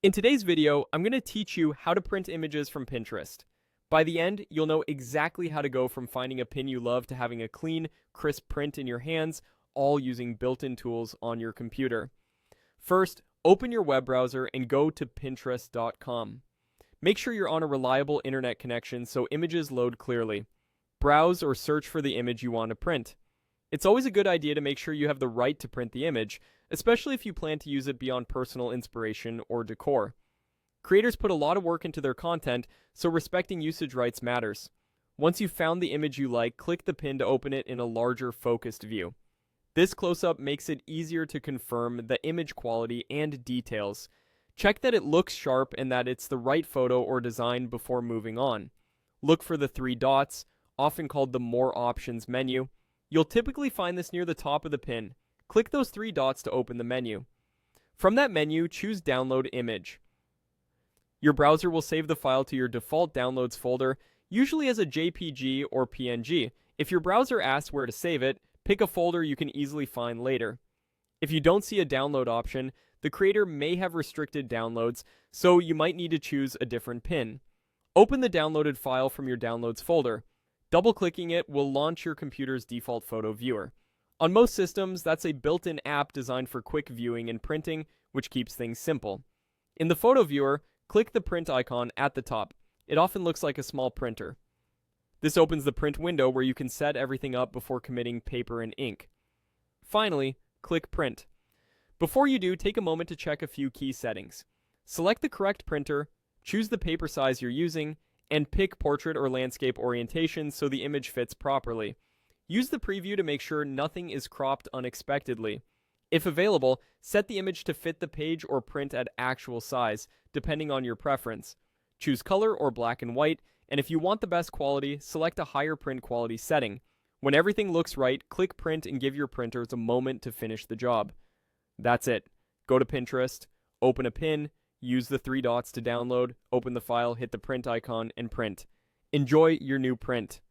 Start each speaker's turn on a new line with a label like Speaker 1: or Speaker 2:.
Speaker 1: In today's video, I'm going to teach you how to print images from Pinterest. By the end, you'll know exactly how to go from finding a pin you love to having a clean, crisp print in your hands, all using built-in tools on your computer. First, open your web browser and go to Pinterest.com. Make sure you're on a reliable internet connection so images load clearly. Browse or search for the image you want to print. It's always a good idea to make sure you have the right to print the image, especially if you plan to use it beyond personal inspiration or decor. Creators put a lot of work into their content, so respecting usage rights matters. Once you've found the image you like, click the pin to open it in a larger focused view. This close-up makes it easier to confirm the image quality and details. Check that it looks sharp and that it's the right photo or design before moving on. Look for the three dots, often called the More Options menu. You'll typically find this near the top of the pin. Click those three dots to open the menu. From that menu, choose Download Image. Your browser will save the file to your default downloads folder, usually as a JPG or PNG. If your browser asks where to save it, pick a folder you can easily find later. If you don't see a download option, the creator may have restricted downloads, so you might need to choose a different pin. Open the downloaded file from your downloads folder. Double-clicking it will launch your computer's default photo viewer. On most systems, that's a built-in app designed for quick viewing and printing, which keeps things simple. In the photo viewer, click the print icon at the top. It often looks like a small printer. This opens the print window where you can set everything up before committing paper and ink. Finally, click Print. Before you do, take a moment to check a few key settings. Select the correct printer, choose the paper size you're using, and pick portrait or landscape orientation so the image fits properly. Use the preview to make sure nothing is cropped unexpectedly. If available, set the image to fit the page or print at actual size, depending on your preference. Choose color or black and white, and if you want the best quality, select a higher print quality setting. When everything looks right, click Print and give your printers a moment to finish the job. That's it. Go to Pinterest, open a pin, use the three dots to download, open the file, hit the print icon, and print. Enjoy your new print.